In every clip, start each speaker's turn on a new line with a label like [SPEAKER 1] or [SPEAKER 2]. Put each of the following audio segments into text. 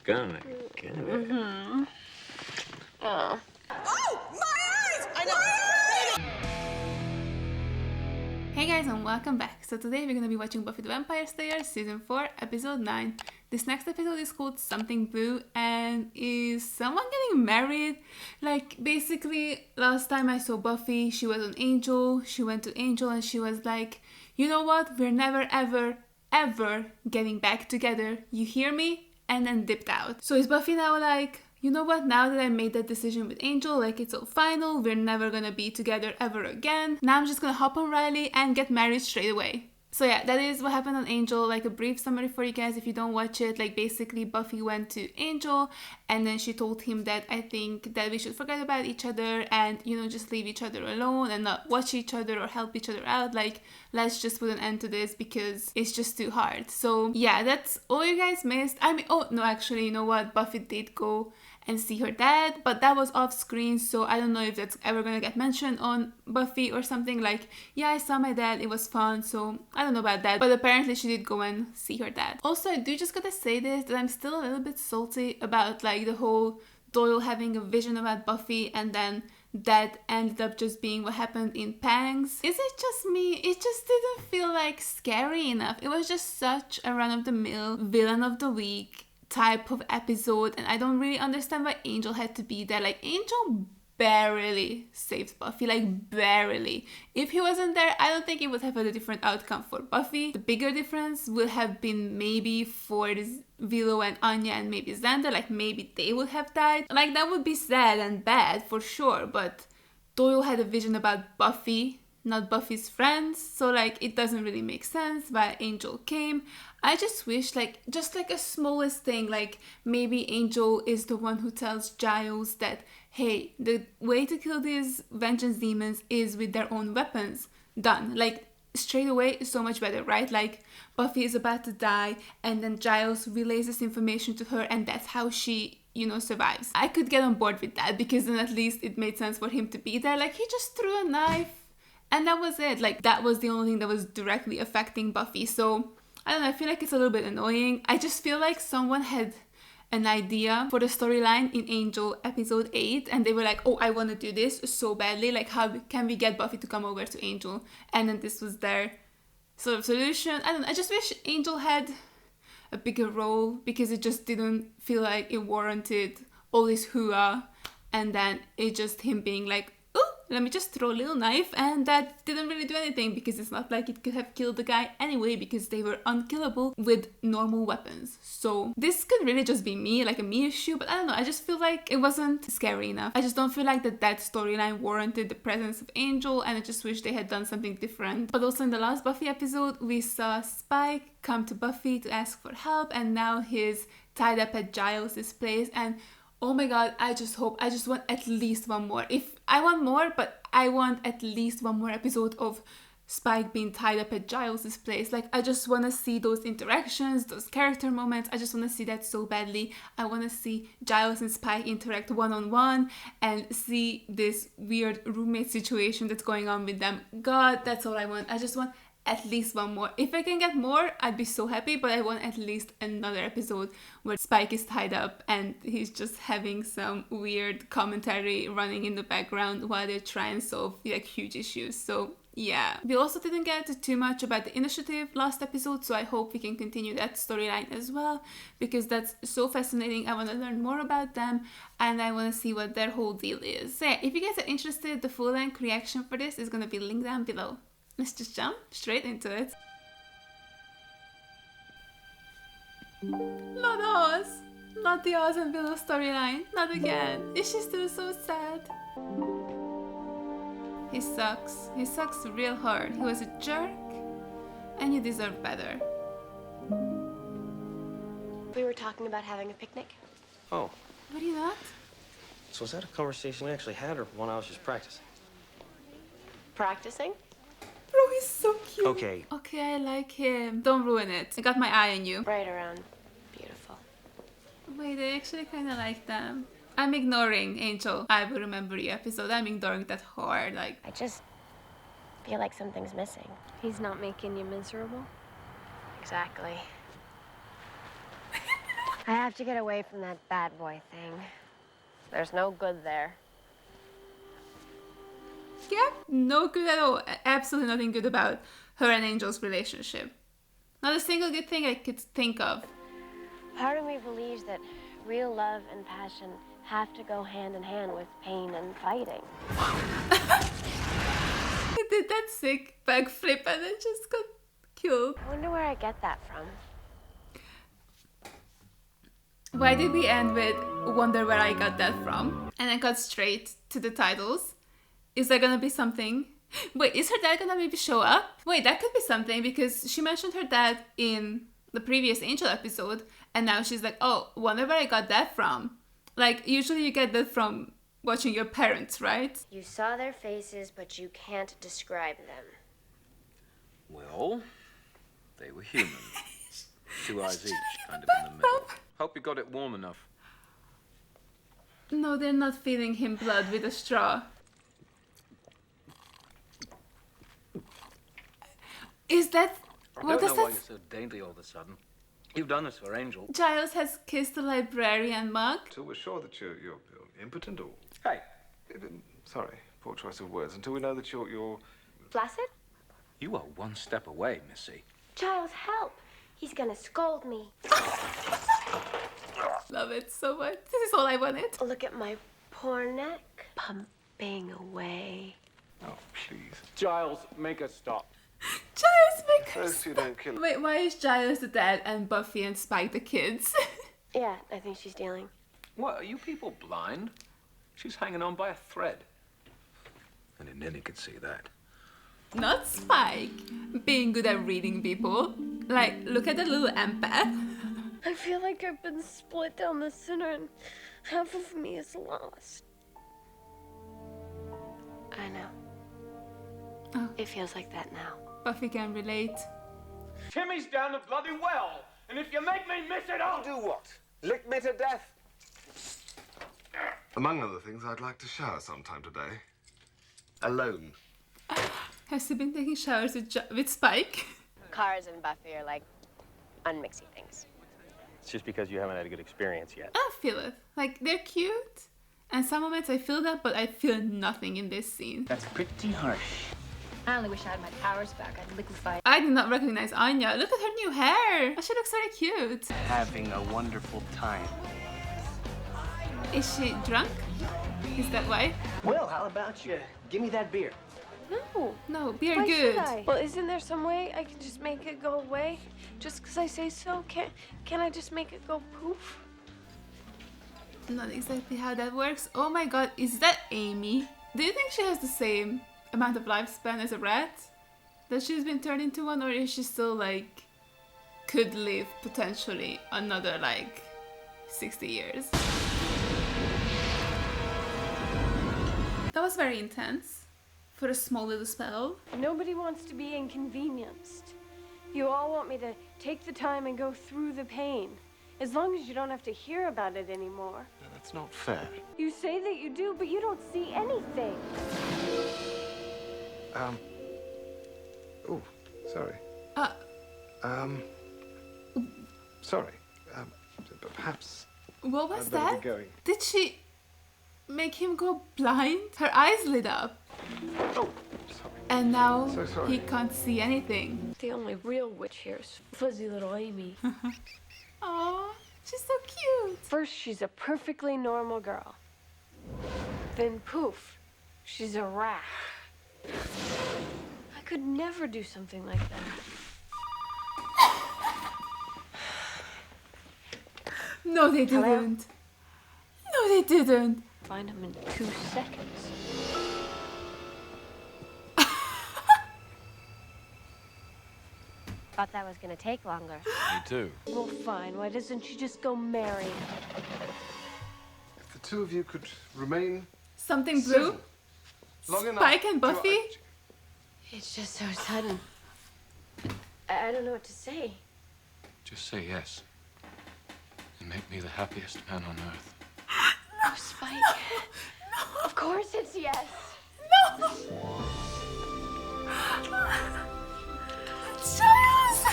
[SPEAKER 1] gonna get it.
[SPEAKER 2] Mm-hmm. Oh.
[SPEAKER 3] Oh, my eyes! I know.
[SPEAKER 4] Hey guys, and welcome back. So today we're gonna be watching Buffy the Vampire Slayer season 4 episode 9. This next episode is called Something Blue and is someone getting married. Like basically last time I saw Buffy, she was on Angel. She went to Angel and she was like, you know what, we're never ever getting back together, you hear me? And then dipped out. So is Buffy now like, you know what, now that I made that decision with Angel, like it's all final, we're never gonna be together ever again. Now I'm just gonna hop on Riley and get married straight away. So yeah, that is what happened on Angel. Like a brief summary for you guys if you don't watch it. Like basically Buffy went to Angel and then she told him that I think that we should forget about each other and, you know, just leave each other alone and not watch each other or help each other out. Like let's just put an end to this because it's just too hard. So yeah, that's all you guys missed. I mean, oh no, actually, you know what? Buffy did go and see her dad, but that was off screen, so I don't know if that's ever gonna get mentioned on Buffy or something. Like, yeah, I saw my dad, it was fun, so I don't know about that, but apparently she did go and see her dad. Also, I do just gotta say this, that I'm still a little bit salty about like the whole Doyle having a vision about Buffy and then that ended up just being what happened in Pangs. Is it just me? It just didn't feel like scary enough. It was just such a run-of-the-mill villain of the week type of episode, and I don't really understand why Angel had to be there. Like Angel barely saved Buffy, like barely. If he wasn't there, I don't think it would have had a different outcome for Buffy. The bigger difference would have been maybe for Willow and Anya and maybe Xander, like maybe they would have died. Like that would be sad and bad for sure, but Doyle had a vision about Buffy, not Buffy's friends, so like it doesn't really make sense why Angel came. I just wish just a smallest thing, like maybe Angel is the one who tells Giles that, hey, the way to kill these vengeance demons is with their own weapons. Done. Like straight away, so much better, right? Like Buffy is about to die and then Giles relays this information to her and that's how she, you know, survives. I could get on board with that because then at least it made sense for him to be there. Like he just threw a knife and that was it. Like that was the only thing that was directly affecting Buffy. So I don't know, I feel like it's a little bit annoying. I just feel like someone had an idea for the storyline in Angel episode 8 and they were like, oh, I want to do this so badly. Like how can we get Buffy to come over to Angel? And then this was their sort of solution. I don't know, I just wish Angel had a bigger role because it just didn't feel like it warranted all this hoo-ah and then it just him being like, let me just throw a little knife, and that didn't really do anything because it's not like it could have killed the guy anyway because they were unkillable with normal weapons. So this could really just be me, like a me issue, but I don't know, I just feel like it wasn't scary enough. I just don't feel like that storyline warranted the presence of Angel, and I just wish they had done something different. But also in the last Buffy episode, we saw Spike come to Buffy to ask for help, and now he's tied up at Giles' place, and oh my god, I just want at least one more. If I want more, but I want at least one more episode of Spike being tied up at Giles' place. Like, I just want to see those interactions, those character moments. I just want to see that so badly. I want to see Giles and Spike interact one-on-one and see this weird roommate situation that's going on with them. God, that's all I want. I just want at least one more. If I can get more, I'd be so happy, but I want at least another episode where Spike is tied up and he's just having some weird commentary running in the background while they try and solve like huge issues. So yeah. We also didn't get too much about the initiative last episode, so I hope we can continue that storyline as well because that's so fascinating. I want to learn more about them and I want to see what their whole deal is. So yeah, if you guys are interested, the full-length reaction for this is going to be linked down below. Let's just jump straight into it. Not Oz! Not the Oz and Willow storyline. Not again. Is she still so sad? He sucks. He sucks real hard. He was a jerk and you deserve better.
[SPEAKER 2] We were talking about having a picnic.
[SPEAKER 5] Oh.
[SPEAKER 4] Were you not?
[SPEAKER 5] So was that a conversation we actually had or one I was just practicing?
[SPEAKER 2] Practicing?
[SPEAKER 4] Bro, he's so cute.
[SPEAKER 5] Okay.
[SPEAKER 4] Okay, I like him. Don't ruin it. I got my eye on you.
[SPEAKER 2] Right around. Beautiful.
[SPEAKER 4] Wait, I actually kind of like them. I'm ignoring Angel. I will remember you episode. I'm ignoring that hard. Like,
[SPEAKER 2] I just feel like something's missing.
[SPEAKER 6] He's not making you miserable?
[SPEAKER 2] Exactly. I have to get away from that bad boy thing. There's no good there.
[SPEAKER 4] Yeah, no good at all. Absolutely nothing good about her and Angel's relationship. Not a single good thing I could think of.
[SPEAKER 2] Part of me believes that real love and passion have to go hand in hand with pain and fighting.
[SPEAKER 4] He did that sick backflip and then just got killed.
[SPEAKER 2] I wonder where I get that from.
[SPEAKER 4] Why did we end with wonder where I got that from? And I got straight to the titles. Is there gonna be something? Wait, is her dad gonna maybe show up? Wait, that could be something because she mentioned her dad in the previous Angel episode and now she's like, oh, wonder where I got that from. Like, usually you get that from watching your parents, right?
[SPEAKER 2] You saw their faces, but you can't describe them.
[SPEAKER 1] Well, they were human. 2 eyes each, kind of in the middle. Hope you got it warm enough.
[SPEAKER 4] No, they're not feeding him blood with a straw. Is that...
[SPEAKER 1] I
[SPEAKER 4] What
[SPEAKER 1] don't
[SPEAKER 4] does
[SPEAKER 1] know why
[SPEAKER 4] that...
[SPEAKER 1] you're so dainty all of a sudden. You've done this for Angel.
[SPEAKER 4] Giles has kissed the librarian mug.
[SPEAKER 6] Until we're sure that you're impotent or...
[SPEAKER 1] Hey,
[SPEAKER 6] Sorry, poor choice of words. Until we know that you're...
[SPEAKER 2] Flaccid?
[SPEAKER 1] you are one step away, Missy.
[SPEAKER 2] Giles, help! He's gonna scold me.
[SPEAKER 4] Love it so much. This is all I wanted.
[SPEAKER 2] Look at my poor neck. Pumping away.
[SPEAKER 6] Oh, please.
[SPEAKER 7] Giles, make us stop.
[SPEAKER 4] Giles, make her
[SPEAKER 6] Those two don't kill.
[SPEAKER 4] Wait, why is Giles the dad and Buffy and Spike the kids?
[SPEAKER 2] Yeah, I think she's dealing.
[SPEAKER 1] What, are you people blind? She's hanging on by a thread. And Ninny could see that.
[SPEAKER 4] Not Spike. Being good at reading people. Like, look at the little empath.
[SPEAKER 2] I feel like I've been split down the center and half of me is lost. I know.
[SPEAKER 4] Oh.
[SPEAKER 2] It feels like that now.
[SPEAKER 4] Buffy can relate.
[SPEAKER 7] Timmy's down the bloody well, and if you make me miss it, I'll
[SPEAKER 6] Do what? Lick me to death? Among other things, I'd like to shower sometime today. Alone.
[SPEAKER 4] Has he been taking showers with Spike?
[SPEAKER 2] Cars and Buffy are like unmixy things.
[SPEAKER 5] It's just because you haven't had a good experience yet.
[SPEAKER 4] I feel it. Like, they're cute. And some moments I feel that, but I feel nothing in this scene.
[SPEAKER 8] That's pretty harsh. I only wish I had my powers back. I'd liquefy.
[SPEAKER 4] I did not recognize Anya. Look at her new hair. She looks very cute.
[SPEAKER 8] Having a wonderful time.
[SPEAKER 4] Is she drunk? Is that why?
[SPEAKER 8] Well, how about you? Give me that beer.
[SPEAKER 2] No.
[SPEAKER 4] No, beer
[SPEAKER 2] Why
[SPEAKER 4] good.
[SPEAKER 2] should I? Well, isn't there some way I can just make it go away? Just because I say so? Can I just make it go poof?
[SPEAKER 4] Not exactly how that works. Oh my god, is that Amy? Do you think she has the same amount of lifespan as a rat? That she's been turned into one, or is she still like could live potentially another like 60 years? That was very intense for a small little spell.
[SPEAKER 9] Nobody wants to be inconvenienced. You all want me to take the time and go through the pain. As long as you don't have to hear about it anymore.
[SPEAKER 6] No, that's not fair.
[SPEAKER 9] You say that you do, but you don't see anything.
[SPEAKER 6] Oh, sorry.
[SPEAKER 4] Uh,
[SPEAKER 6] Sorry. Perhaps
[SPEAKER 4] what was
[SPEAKER 6] I'd better
[SPEAKER 4] that?
[SPEAKER 6] be going.
[SPEAKER 4] Did she make him go blind? Her eyes lit up.
[SPEAKER 6] Oh, sorry.
[SPEAKER 4] And now
[SPEAKER 6] So sorry.
[SPEAKER 4] he can't see anything.
[SPEAKER 9] The only real witch here is fuzzy little Amy.
[SPEAKER 4] Aw, she's so cute.
[SPEAKER 9] First, she's a perfectly normal girl. Then poof, she's a rat. I could never do something like that.
[SPEAKER 4] No, they
[SPEAKER 9] Hello?
[SPEAKER 4] didn't. No, they didn't.
[SPEAKER 9] Find him in 2 seconds.
[SPEAKER 2] Thought that was gonna take longer.
[SPEAKER 1] Me too.
[SPEAKER 9] Well, fine. Why doesn't she just go marry?
[SPEAKER 6] If the two of you could remain
[SPEAKER 4] Something blue?
[SPEAKER 6] civil long enough
[SPEAKER 4] Spike and
[SPEAKER 6] to-
[SPEAKER 4] Buffy?
[SPEAKER 9] It's just so sudden. I don't know what to say.
[SPEAKER 1] Just say yes. And make me the happiest man on earth.
[SPEAKER 9] Oh, Spike. Of course it's yes.
[SPEAKER 4] Giles!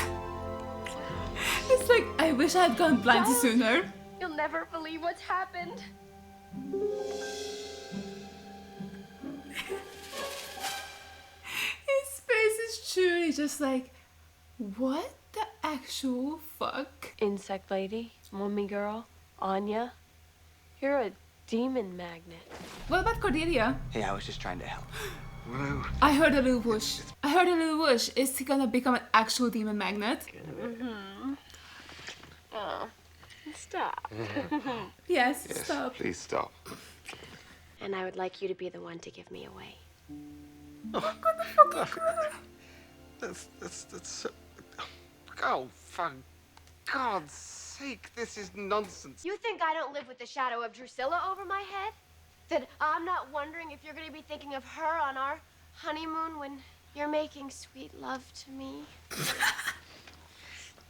[SPEAKER 4] It's like, I wish I had gone blind sooner.
[SPEAKER 2] You'll never believe what's happened.
[SPEAKER 4] His face is truly just like, what the actual fuck?
[SPEAKER 9] Insect lady, mummy girl, Anya. You're a demon magnet.
[SPEAKER 4] What about Cordelia?
[SPEAKER 10] Hey, I was just trying to help.
[SPEAKER 6] Willow,
[SPEAKER 4] I heard a little whoosh. I heard a little whoosh. Is he gonna become an actual demon magnet?
[SPEAKER 9] Oh, stop.
[SPEAKER 4] Yes,
[SPEAKER 6] yes,
[SPEAKER 4] stop.
[SPEAKER 6] please stop.
[SPEAKER 2] And I would like you to be the one to give me away.
[SPEAKER 6] That's so... Oh, for God's sake, this is nonsense.
[SPEAKER 2] You think I don't live with the shadow of Drusilla over my head? That I'm not wondering if you're going to be thinking of her on our honeymoon when you're making sweet love to me?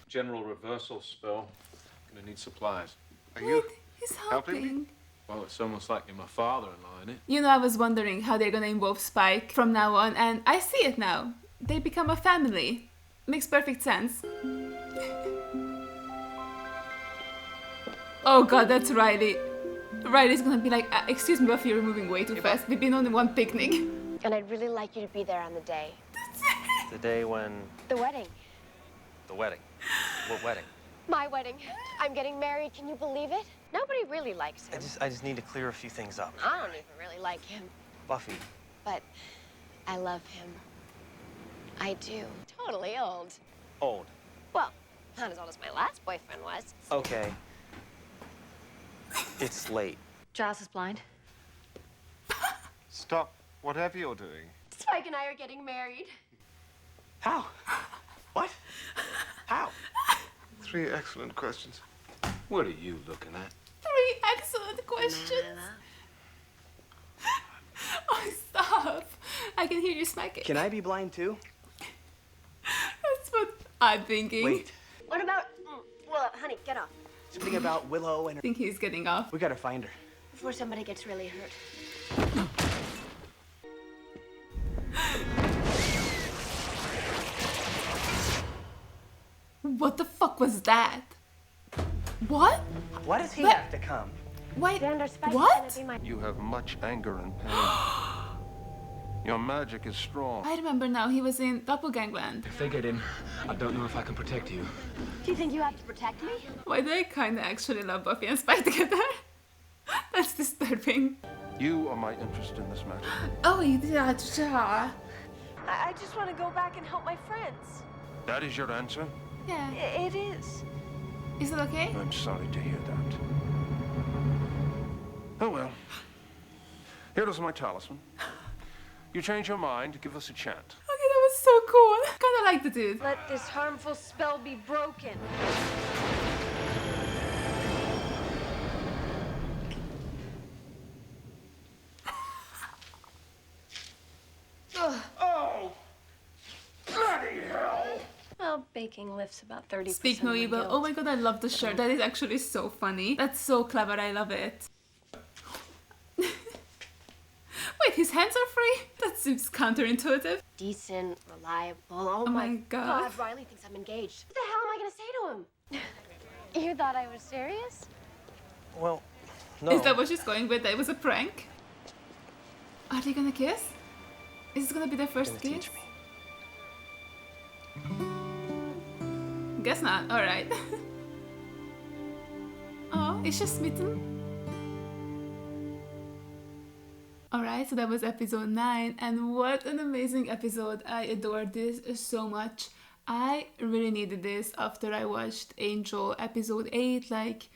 [SPEAKER 7] General reversal spell. Gonna need supplies.
[SPEAKER 6] Are you
[SPEAKER 4] He's
[SPEAKER 6] helping me?
[SPEAKER 4] helping.
[SPEAKER 7] Well, it's almost like you're my father-in-law, isn't it?
[SPEAKER 4] You know, I was wondering how they're gonna involve Spike from now on, and I see it now. They become a family. Makes perfect sense. Oh god, that's Riley. Riley's gonna be like, excuse me, Buffy, you're moving way too fast. We've been on one picnic.
[SPEAKER 2] And I'd really like you to be there on the day.
[SPEAKER 5] The day when...
[SPEAKER 2] The wedding.
[SPEAKER 5] The wedding. What wedding?
[SPEAKER 2] My wedding. I'm getting married. Can you believe it? Nobody really likes him.
[SPEAKER 5] I just need to clear a few things up.
[SPEAKER 2] I don't even really like him.
[SPEAKER 5] Buffy.
[SPEAKER 2] But I love him. I do. Totally old.
[SPEAKER 5] Old.
[SPEAKER 2] Well, not as old as my last boyfriend was.
[SPEAKER 5] Okay. It's late.
[SPEAKER 8] Giles is blind.
[SPEAKER 6] Stop whatever you're doing.
[SPEAKER 2] Spike and I are getting married.
[SPEAKER 5] How? What? How?
[SPEAKER 6] 3 excellent questions.
[SPEAKER 7] What are you looking at?
[SPEAKER 4] 3 excellent questions. Oh, stop. I can hear you smacking.
[SPEAKER 10] Can I be blind too?
[SPEAKER 4] That's what I'm thinking.
[SPEAKER 10] Wait.
[SPEAKER 2] What about... Well, honey, get off.
[SPEAKER 10] Something about Willow and
[SPEAKER 4] I think he's getting off.
[SPEAKER 10] we gotta find her.
[SPEAKER 2] Before somebody gets really hurt.
[SPEAKER 4] What the fuck was that? What?
[SPEAKER 10] Why does he
[SPEAKER 4] But-
[SPEAKER 10] have to come?
[SPEAKER 4] Wait,
[SPEAKER 2] Xander, Spike's
[SPEAKER 4] what?
[SPEAKER 2] gonna be my...
[SPEAKER 11] You have much anger and pain. Your magic is strong.
[SPEAKER 4] I remember now, he was in Doppelgangland.
[SPEAKER 7] If they get in, I don't know if I can protect you.
[SPEAKER 2] Do you think you have to protect me?
[SPEAKER 4] Why do I kinda actually love Buffy and Spike together? That's disturbing.
[SPEAKER 11] You are my interest in this matter.
[SPEAKER 4] Oh, yeah.
[SPEAKER 9] I just want to go back and help my friends.
[SPEAKER 11] That is your answer?
[SPEAKER 4] Yeah.
[SPEAKER 9] It is.
[SPEAKER 4] Is it okay?
[SPEAKER 11] I'm sorry to hear that. Oh well. Here is my talisman. You change your mind, give us a chant.
[SPEAKER 4] Okay, that was so cool. Kinda like the dude.
[SPEAKER 9] Let this harmful spell be broken.
[SPEAKER 7] Oh! Bloody hell!
[SPEAKER 9] Well, baking lifts about 30%.
[SPEAKER 4] Speak no
[SPEAKER 9] of my
[SPEAKER 4] evil.
[SPEAKER 9] guilt.
[SPEAKER 4] Oh my god, I love the shirt. That is actually so funny. That's so clever. I love it. Wait, his hands are free? That seems counterintuitive.
[SPEAKER 2] Decent, reliable. Oh,
[SPEAKER 4] Oh my god.
[SPEAKER 2] Riley thinks I'm engaged. What the hell am I gonna say to him? You thought I was serious?
[SPEAKER 5] Well, no.
[SPEAKER 4] Is that what she's going with? That it was a prank? Are they gonna kiss? Is this gonna be their first
[SPEAKER 5] Gonna
[SPEAKER 4] kiss?
[SPEAKER 5] teach me.
[SPEAKER 4] Guess not. Alright. Oh, is she smitten? Alright, so that was episode 9, and what an amazing episode. I adored this so much. I really needed this after I watched Angel episode 8. Like,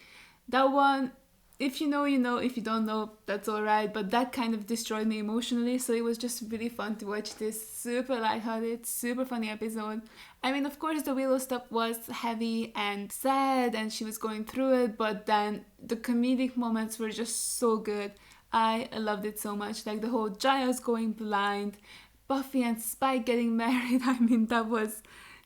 [SPEAKER 4] that one, if you know, you know. If you don't know, that's alright. But that kind of destroyed me emotionally, so it was just really fun to watch this super lighthearted, super funny episode. I mean, of course, the Willow stuff was heavy and sad, and she was going through it, but then the comedic moments were just so good. I loved it so much. Like the whole Giles going blind, Buffy and Spike getting married. I mean, that was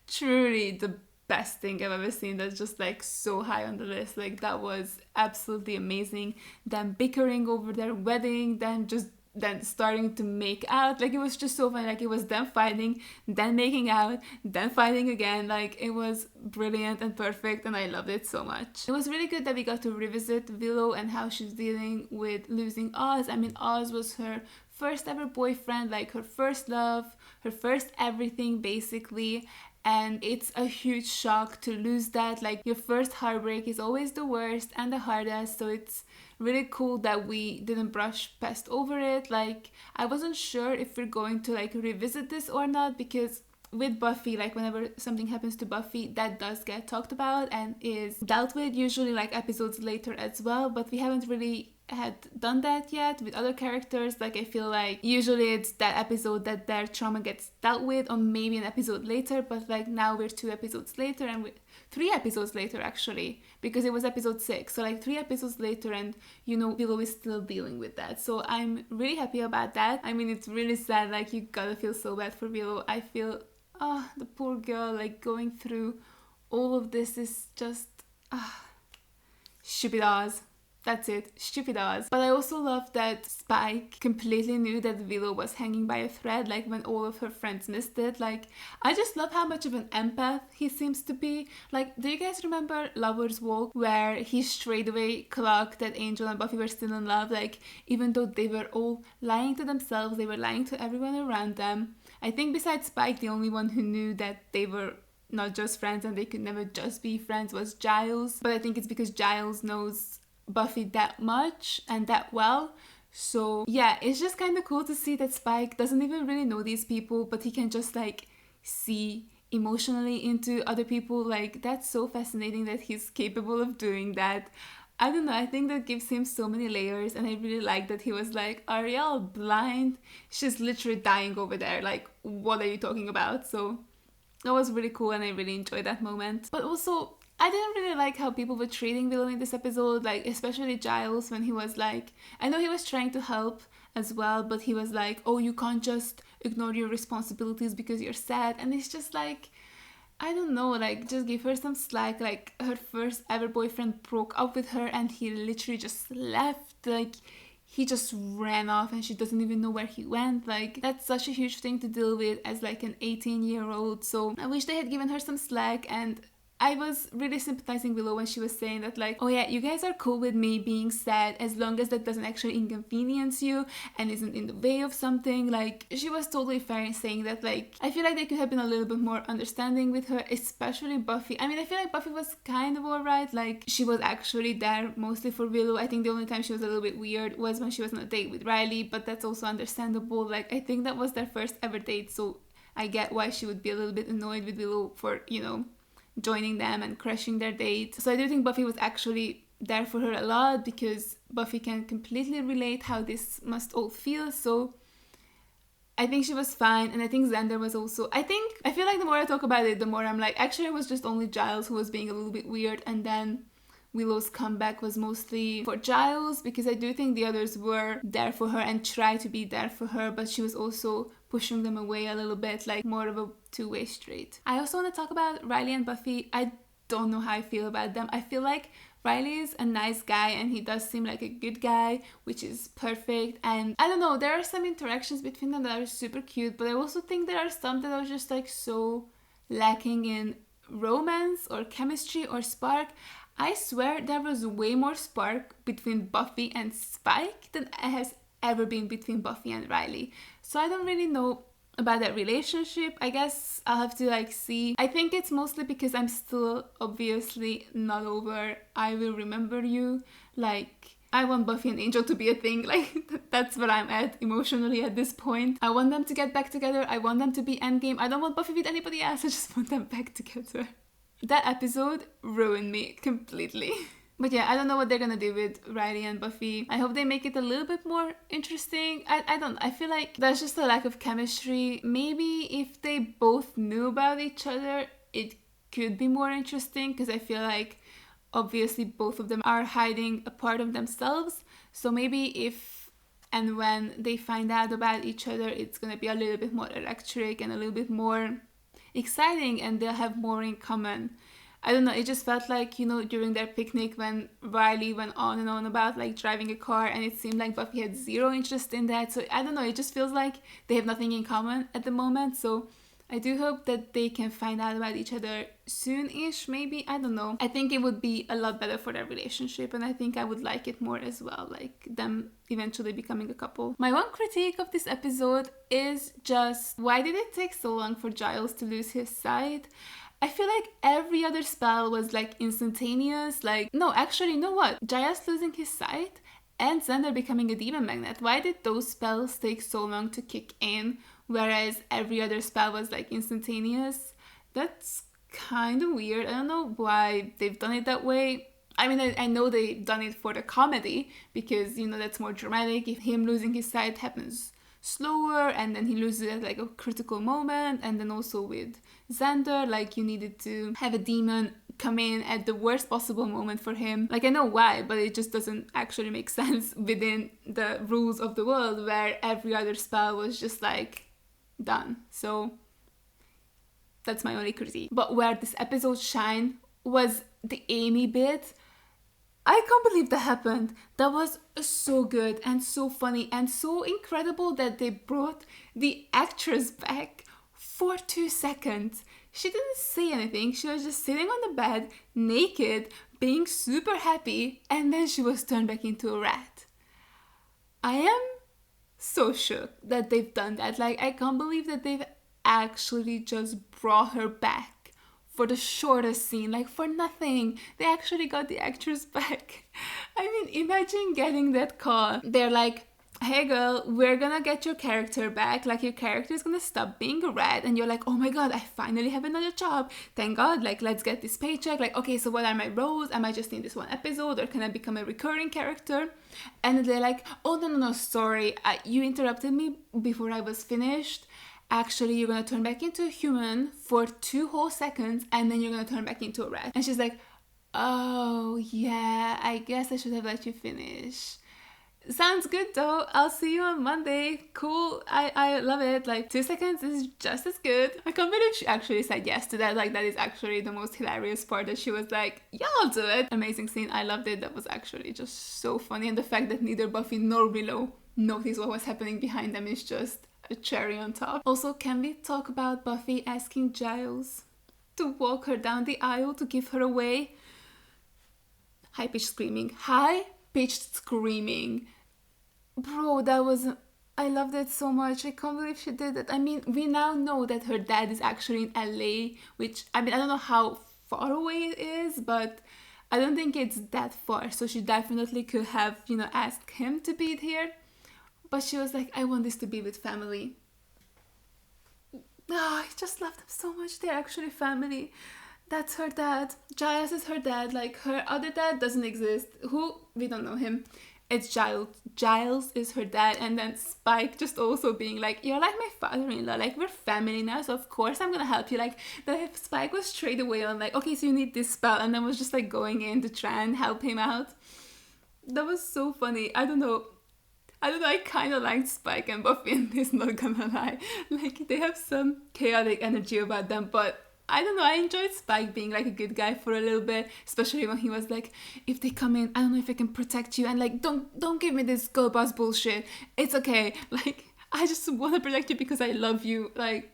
[SPEAKER 4] truly the best thing I've ever seen. That's just like so high on the list. Like that was absolutely amazing. Them bickering over their wedding, then just then starting to make out. Like, it was just so funny. Like, it was them fighting, then making out, then fighting again. Like, it was brilliant and perfect, and I loved it so much. It was really good that we got to revisit Willow and how she's dealing with losing Oz. I mean, Oz was her first ever boyfriend, like her first love, her first everything basically, and it's a huge shock to lose that. Like, your first heartbreak is always the worst and the hardest, so it's really cool that we didn't brush past over it. Like, I wasn't sure if we're going to like revisit this or not, because with Buffy, like whenever something happens to Buffy, that does get talked about and is dealt with usually like episodes later as well, but we haven't really had done that yet with other characters. Like, I feel like usually it's that episode that their trauma gets dealt with, or maybe an episode later, but like now we're 2 episodes later, and 3 episodes later actually, because it was episode 6, so like 3 episodes later, and you know, Willow is still dealing with that, so I'm really happy about that. I mean, it's really sad, like you gotta feel so bad for Willow. I feel, oh, the poor girl, like going through all of this is just stupid Oz. That's it, stupid Oz. But I also love that Spike completely knew that Willow was hanging by a thread, like when all of her friends missed it. Like, I just love how much of an empath he seems to be. Like, do you guys remember Lover's Walk, where he straight away clocked that Angel and Buffy were still in love? Like, even though they were all lying to themselves, they were lying to everyone around them. I think besides Spike, the only one who knew that they were not just friends and they could never just be friends was Giles. But I think it's because Giles knows Buffy that much and that well. So yeah, it's just kind of cool to see that Spike doesn't even really know these people, but he can just like see emotionally into other people. Like, that's so fascinating that he's capable of doing that. I don't know, I think that gives him so many layers, and I really like that he was like, are y'all blind? She's literally dying over there, like, what are you talking about? So that was really cool, and I really enjoyed that moment. But also, I didn't really like how people were treating Willow in this episode, like especially Giles, when he was like, I know he was trying to help as well, but he was like, oh, you can't just ignore your responsibilities because you're sad. And it's just like, I don't know, like, just give her some slack. Like, her first ever boyfriend broke up with her and he literally just left. Like, he just ran off and she doesn't even know where he went. Like, that's such a huge thing to deal with as like an 18-year-old. So I wish they had given her some slack. And I was really sympathizing Willow when she was saying that, like, oh yeah, you guys are cool with me being sad as long as that doesn't actually inconvenience you and isn't in the way of something. Like, she was totally fair in saying that. Like, I feel like they could have been a little bit more understanding with her, especially Buffy. I mean, I feel like Buffy was kind of alright. Like, she was actually there mostly for Willow. I think the only time she was a little bit weird was when she was on a date with Riley, but that's also understandable. Like, I think that was their first ever date, so I get why she would be a little bit annoyed with Willow for, you know, joining them and crashing their date. So I do think Buffy was actually there for her a lot, because Buffy can completely relate how this must all feel. So I think she was fine, and I think Xander was also, I feel like the more I talk about it, the more I'm like, actually it was just only Giles who was being a little bit weird, and then Willow's comeback was mostly for Giles, because I do think the others were there for her and tried to be there for her, but she was also pushing them away a little bit, like more of a two-way street. I also want to talk about Riley and Buffy. I don't know how I feel about them. I feel like Riley is a nice guy and he does seem like a good guy, which is perfect. And I don't know, there are some interactions between them that are super cute, but I also think there are some that are just like so lacking in romance or chemistry or spark. I swear there was way more spark between Buffy and Spike than has ever been between Buffy and Riley. So I don't really know about that relationship. I guess I'll have to like see. I think it's mostly because I'm still obviously not over I Will Remember You. Like, I want Buffy and Angel to be a thing. Like, that's where I'm at emotionally at this point. I want them to get back together. I want them to be endgame. I don't want Buffy with anybody else. I just want them back together. That episode ruined me completely. But yeah, I don't know what they're gonna do with Riley and Buffy. I hope they make it a little bit more interesting. I feel like there's just a lack of chemistry. Maybe if they both knew about each other, it could be more interesting, because I feel like obviously both of them are hiding a part of themselves. So maybe if and when they find out about each other, it's gonna be a little bit more electric and a little bit more exciting, and they'll have more in common. I don't know, it just felt like, you know, during their picnic when Riley went on and on about like driving a car, and it seemed like Buffy had zero interest in that. So I don't know, it just feels like they have nothing in common at the moment. So I do hope that they can find out about each other soon-ish, maybe. I don't know. I think it would be a lot better for their relationship, and I think I would like it more as well, like them eventually becoming a couple. My one critique of this episode is just, why did it take so long for Giles to lose his sight? I feel like every other spell was like instantaneous. Like, no, actually, you know what? Giles losing his sight and Xander becoming a demon magnet. Why did those spells take so long to kick in, whereas every other spell was like instantaneous? That's kind of weird. I don't know why they've done it that way. I mean, I know they've done it for the comedy because, you know, that's more dramatic. If him losing his sight happens slower and then he loses it at like a critical moment, and then also with Xander, like you needed to have a demon come in at the worst possible moment for him. Like, I know why, but it just doesn't actually make sense within the rules of the world where every other spell was just like done. So that's my only critique. But where this episode shined was the Amy bit. I can't believe that happened. That was so good and so funny and so incredible that they brought the actress back for 2 seconds. She didn't say anything. She was just sitting on the bed, naked, being super happy, and then she was turned back into a rat. I am so shook that they've done that. Like, I can't believe that they've actually just brought her back for the shortest scene, like for nothing. They actually got the actress back. I mean, imagine getting that call. They're like, hey girl, we're gonna get your character back. Like, your character is gonna stop being a rat. And you're like, oh my god, I finally have another job. Thank god, like, let's get this paycheck. Like, okay, so what are my roles? Am I just in this one episode, or can I become a recurring character? And they're like, oh no, sorry, you interrupted me before I was finished. Actually, you're gonna turn back into a human for 2 whole seconds, and then you're gonna turn back into a rat. And she's like, oh yeah, I guess I should have let you finish. Sounds good though. I'll see you on Monday. Cool. I love it. Like, 2 seconds is just as good. I can't believe she actually said yes to that. Like, that is actually the most hilarious part, that she was like, yeah, I'll do it. Amazing scene. I loved it. That was actually just so funny. And the fact that neither Buffy nor Willow noticed what was happening behind them is just a cherry on top. Also, can we talk about Buffy asking Giles to walk her down the aisle to give her away? High-pitched screaming. High-pitched screaming. Bro, that was... I loved it so much. I can't believe she did it. I mean, we now know that her dad is actually in LA, which, I mean, I don't know how far away it is, but I don't think it's that far. So she definitely could have, you know, asked him to be here. But she was like, I want this to be with family. I just love them so much. They're actually family. That's her dad. Giles is her dad. Like, her other dad doesn't exist. We don't know him. It's Giles. Giles is her dad. And then Spike just also being like, you're like my father-in-law. Like, we're family now, so of course I'm gonna help you. Like, Spike was straight away on like, okay, so you need this spell. And then was just like going in to try and help him out. That was so funny. I don't know, I kind of liked Spike and Buffy in this, not gonna lie. Like, they have some chaotic energy about them, but I don't know, I enjoyed Spike being like a good guy for a little bit, especially when he was like, if they come in, I don't know if I can protect you, and like, don't give me this girl boss bullshit. It's okay. Like, I just want to protect you because I love you. Like,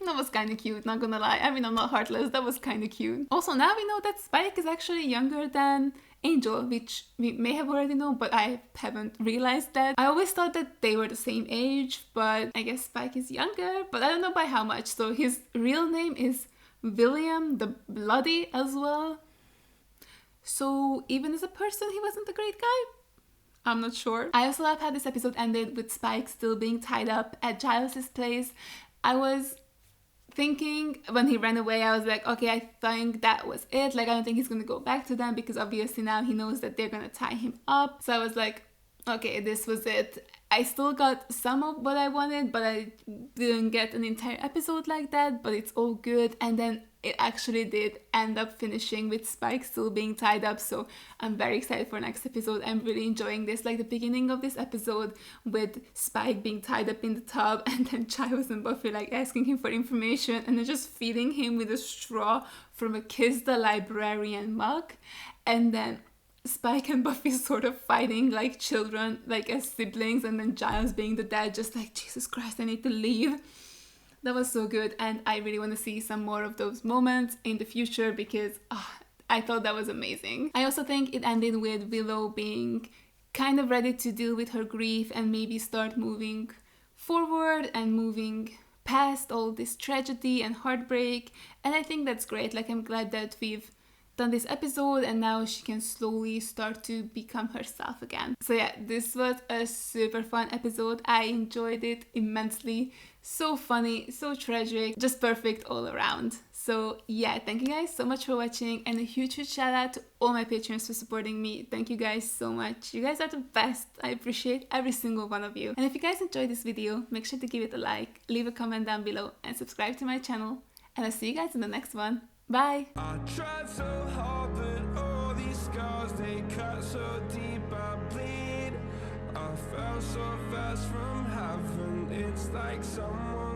[SPEAKER 4] that was kind of cute, not gonna lie. I mean, I'm not heartless. That was kind of cute. Also, now we know that Spike is actually younger than Angel, which we may have already known, but I haven't realized that. I always thought that they were the same age, but I guess Spike is younger, but I don't know by how much. So his real name is William the Bloody as well. So even as a person, he wasn't a great guy. I'm not sure. I also love how this episode ended with Spike still being tied up at Giles' place. I was thinking when he ran away, I was like, okay, I think that was it. Like, I don't think he's gonna go back to them because obviously now he knows that they're gonna tie him up. So I was like, okay, this was it. I still got some of what I wanted, but I didn't get an entire episode like that, but it's all good. And then it actually did end up finishing with Spike still being tied up, so I'm very excited for next episode. I'm really enjoying this, like the beginning of this episode with Spike being tied up in the tub, and then Giles and Buffy like asking him for information and then just feeding him with a straw from a Kiss the Librarian mug, and then Spike and Buffy sort of fighting like children, like as siblings, and then Giles being the dad, just like, Jesus Christ, I need to leave. That was so good, and I really want to see some more of those moments in the future because I thought that was amazing. I also think it ended with Willow being kind of ready to deal with her grief and maybe start moving forward and moving past all this tragedy and heartbreak, and I think that's great. Like, I'm glad that we've done this episode and now she can slowly start to become herself again. So yeah, this was a super fun episode. I enjoyed it immensely. So funny, so tragic, just perfect all around. So yeah, thank you guys so much for watching, and a huge shout out to all my patrons for supporting me. Thank you guys so much. You guys are the best. I appreciate every single one of you. And if you guys enjoyed this video, make sure to give it a like, leave a comment down below, and subscribe to my channel. And I'll see you guys in the next one. Bye!
[SPEAKER 12] I tried so hard, but all these scars, they cut so deep, I bleed. I fell so fast from heaven, it's like someone